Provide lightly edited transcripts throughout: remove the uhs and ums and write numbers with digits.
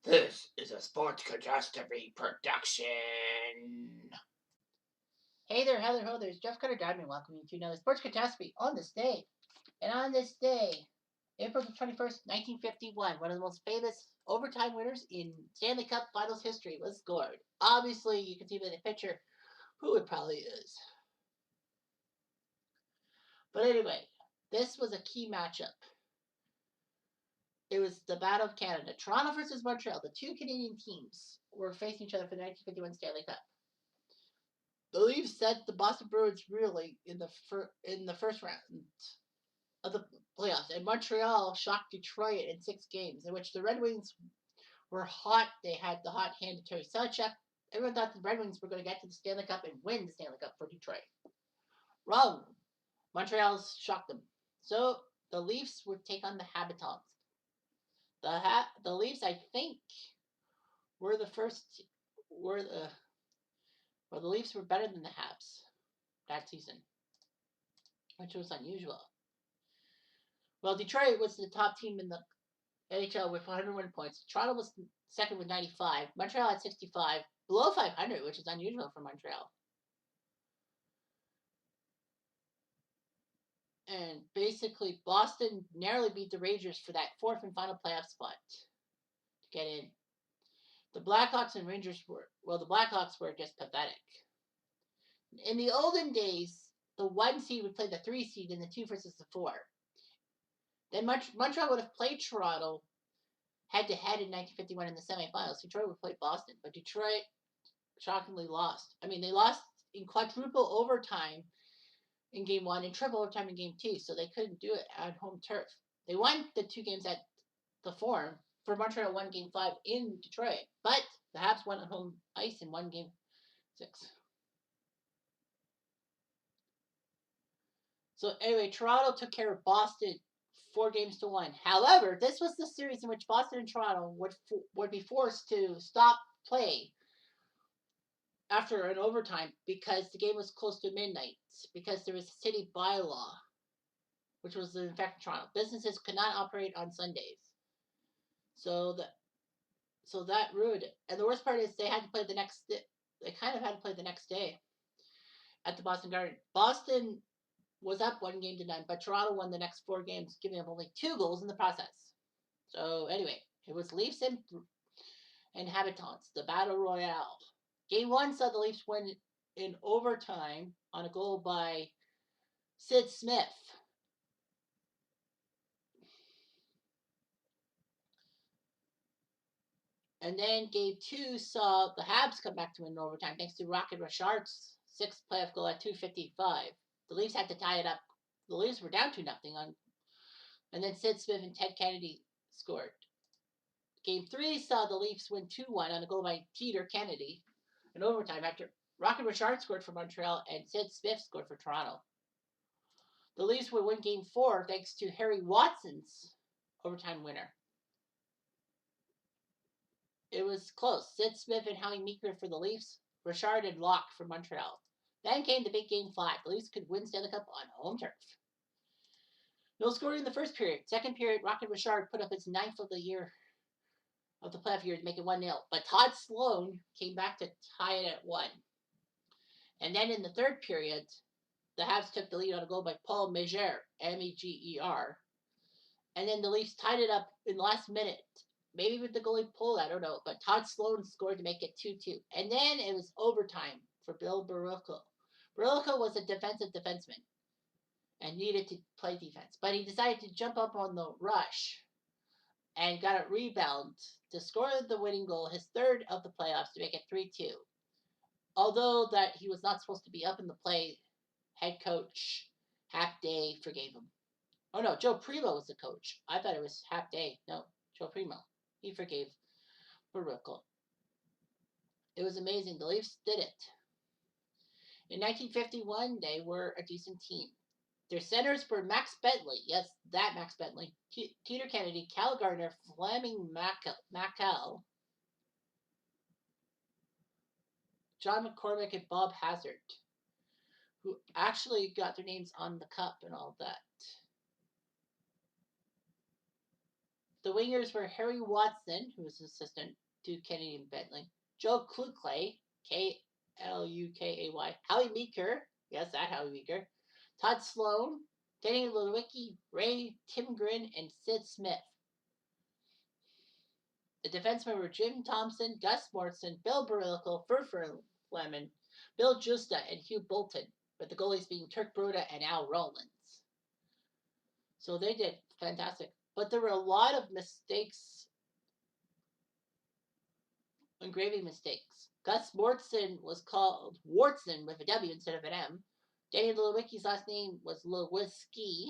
This is a Sports Catastrophe production. Hey there, hello, ho, there's Jeff Cutter Diamond welcoming you to another Sports Catastrophe on this day. And on this day, April the 21st, 1951, one of the most famous overtime winners in Stanley Cup Finals history was scored. Obviously, you can see by the picture who it probably is. But anyway, this was a key matchup. It was the Battle of Canada. Toronto versus Montreal. The two Canadian teams were facing each other for the 1951 Stanley Cup. The Leafs sent the Boston Bruins really in the first round of the playoffs, and Montreal shocked Detroit in 6 games, in which the Red Wings were hot. They had the hot hand of Terry Sawchuk. Everyone thought the Red Wings were going to get to the Stanley Cup and win the Stanley Cup for Detroit. Wrong. Montreal shocked them. So the Leafs would take on the Habitants. The Leafs, I think, were the first. The Leafs were better than the Habs that season, which was unusual. Well, Detroit was the top team in the NHL with 101 points. Toronto was second with 95. Montreal had 65, below 500, which is unusual for Montreal. And basically, Boston narrowly beat the Rangers for that fourth and final playoff spot to get in. The Blackhawks and Rangers the Blackhawks were just pathetic. In the olden days, the 1 seed would play the 3 seed and the 2 versus the 4. Then Montreal would have played Toronto head-to-head in 1951 in the semifinals. Detroit would play Boston, but Detroit shockingly lost. I mean, they lost in quadruple overtime in Game 1 and triple overtime in Game 2, so they couldn't do it on home turf. They won the 2 games at the Forum. For Montreal, won Game 5 in Detroit, but the Habs won on home ice and won Game 6. So anyway, Toronto took care of Boston 4-1. However, this was the series in which Boston and Toronto would be forced to stop play after an overtime because the game was close to midnight, because there was a city bylaw, which was in effect in Toronto. Businesses could not operate on Sundays. So that ruined it. And the worst part is they had to play the next day. They kind of had to play the next day at the Boston Garden. Boston was up 1-0, but Toronto won the next 4 games, giving up only 2 goals in the process. So anyway, it was Leafs and Habitants, the Battle Royale. Game 1 saw the Leafs win in overtime on a goal by Sid Smith. And then Game 2 saw the Habs come back to win in overtime thanks to Rocket Richard's 6th playoff goal at 2:55. The Leafs had to tie it up. The Leafs were down 2-0 and then Sid Smith and Ted Kennedy scored. Game 3 saw the Leafs win 2-1 on a goal by Peter Kennedy in overtime after Rocket Richard scored for Montreal and Sid Smith scored for Toronto. The Leafs would win Game 4 thanks to Harry Watson's overtime winner. It was close. Sid Smith and Howie Meeker for the Leafs, Richard and Locke for Montreal. Then came the big Game 5. The Leafs could win Stanley Cup on home turf. No scoring in the first period. Second period, Rocket Richard put up his 9th of the year of the playoff year to make it 1-0. But Todd Sloan came back to tie it at 1. And then in the third period, the Habs took the lead on a goal by Paul Meger, Meger. And then the Leafs tied it up in the last minute. Maybe with the goalie pulled, I don't know. But Todd Sloan scored to make it 2-2. And then it was overtime for Bill Barilko. Barilko was a defensive defenseman and needed to play defense. But he decided to jump up on the rush and got a rebound to score the winning goal, his 3rd of the playoffs, to make it 3-2. Although that he was not supposed to be up in the play, head coach Half Day forgave him. Oh no, Joe Primo was the coach. I thought it was Half Day. No, Joe Primo. He forgave Barilko. It was amazing. The Leafs did it. In 1951, they were a decent team. Their centers were Max Bentley. Yes, that Max Bentley. Peter Kennedy, Cal Gardner, Fleming Mackel, John McCormick, and Bob Hazard, who actually got their names on the cup and all that. The wingers were Harry Watson, who was assistant to Kennedy and Bentley, Joe Klukay, Klukay, Howie Meeker, yes, that Howie Meeker, Todd Sloan, Danny Lewicki, Ray Timgren, and Sid Smith. The defensemen were Jim Thompson, Gus Morrison, Bill Barilko, Furfur Lemon, Bill Justa, and Hugh Bolton, with the goalies being Turk Broda and Al Rollins. So they did fantastic. But there were a lot of mistakes, engraving mistakes. Gus Morrison was called Wartson with a W instead of an M. Danny Lewicki's last name was Lewiski.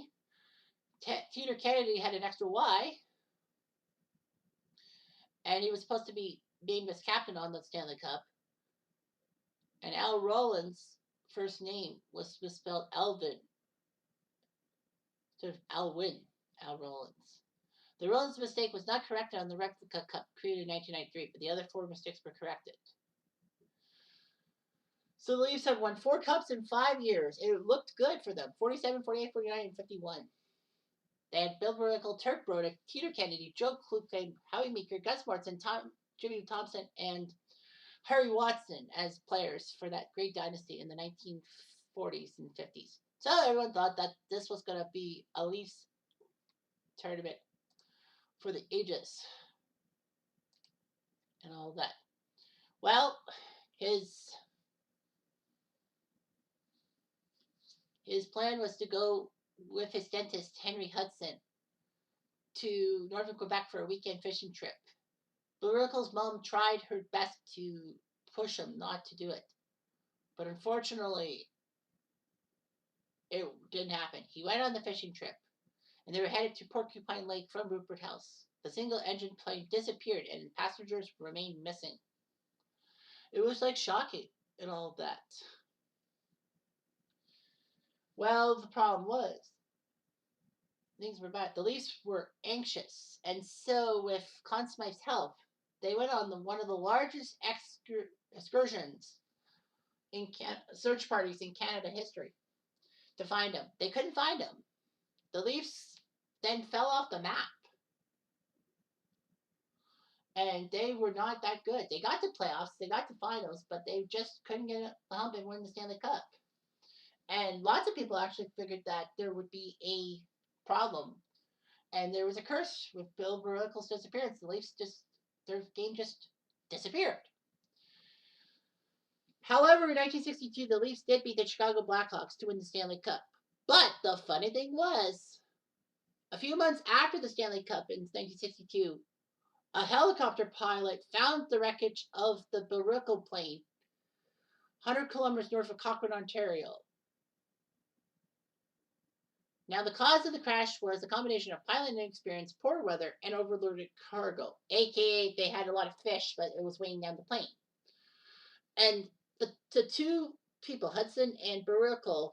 Peter Kennedy had an extra Y. And he was supposed to be named as captain on the Stanley Cup. And Al Rollins' first name was misspelled Alvin. Sort of Alwyn, Al Rollins. The Rollins mistake was not corrected on the replica cup created in 1993, but the other 4 mistakes were corrected. So the Leafs have won 4 cups in 5 years. It looked good for them. 47, 48, 49, and 51. They had Bill Barilko, Turk Broda, Peter Kennedy, Joe Klukay, Howie Meeker, Gus Morrison, Jimmy Thompson, and Harry Watson as players for that great dynasty in the 1940s and 50s. So everyone thought that this was going to be a Leafs tournament for the ages and all that. Well, his plan was to go with his dentist, Henry Hudson, to northern Quebec for a weekend fishing trip. Barilko's mom tried her best to push him not to do it. But unfortunately, it didn't happen. He went on the fishing trip, and they were headed to Porcupine Lake from Rupert House. The single-engine plane disappeared, and passengers remained missing. It was like shocking and all of that. Well, the problem was, things were bad. The Leafs were anxious, and so with Conn Smythe's help, they went on one of the largest excursions in search parties in Canada history to find him. They couldn't find him. The Leafs then fell off the map, and they were not that good. They got to playoffs, they got to finals, but they just couldn't get a hump and win the Stanley Cup. And lots of people actually figured that there would be a problem. And there was a curse with Bill Barilko's disappearance. The Leafs their game just disappeared. However, in 1962, the Leafs did beat the Chicago Blackhawks to win the Stanley Cup. But the funny thing was, a few months after the Stanley Cup in 1962, a helicopter pilot found the wreckage of the Barilko plane 100 kilometers north of Cochrane, Ontario. Now, the cause of the crash was a combination of pilot inexperience, poor weather, and overloaded cargo, aka they had a lot of fish, but it was weighing down the plane. And the 2 people, Hudson and Barilko,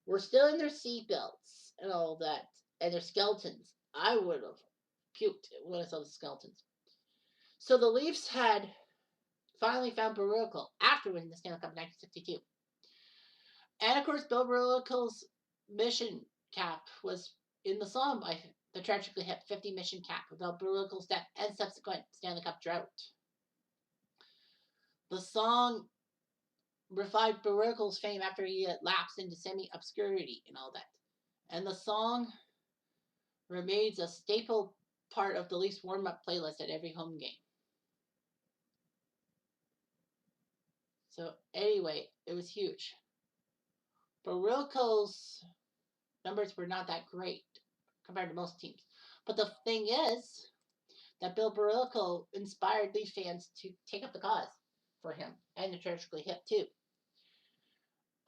were still in their seatbelts and all that, and their skeletons. I would have puked when I saw the skeletons. So the Leafs had finally found Barilko after winning the Stanley Cup in 1962. And of course, Bill Barilko's mission cap was in the song by the tragically hit 50 mission cap about Barilko's death and subsequent Stanley Cup drought. The song revived Barilko's fame after he lapsed into semi-obscurity and all that. And the song remains a staple part of the Leafs warm-up playlist at every home game. So anyway, it was huge. Barilko's numbers were not that great compared to most teams. But the thing is that Bill Barilko inspired Leafs fans to take up the cause for him and the tragically hit too.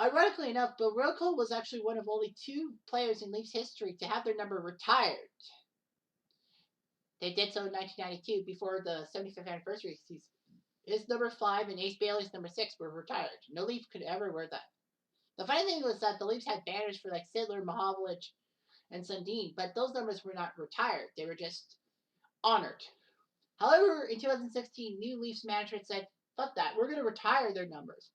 Ironically enough, Barilko was actually one of only 2 players in Leafs history to have their number retired. They did so in 1992 before the 75th anniversary season. His number 5 and Ace Bailey's number 6 were retired. No Leaf could ever wear that. The funny thing was that the Leafs had banners for like Sidler, Mahovlich, and Sundin, but those numbers were not retired. They were just honored. However, in 2016, new Leafs management said, fuck that, we're going to retire their numbers.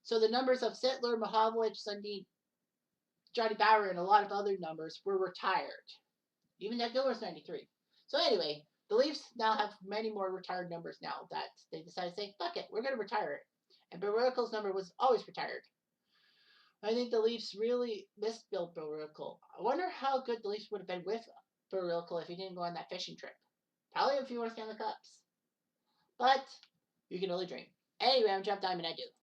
So the numbers of Sidler, Mahovlich, Sundin, Johnny Bower, and a lot of other numbers were retired. Even Doug Gilmour's 93. So anyway, the Leafs now have many more retired numbers now that they decided to say, fuck it, we're going to retire it. And Barilko's number was always retired. I think the Leafs really missed Bill Barilko. I wonder how good the Leafs would have been with Barilko if he didn't go on that fishing trip. Probably a few more Stanley Cups. But you can only dream. Anyway, I'm Jeff Diamond. I do.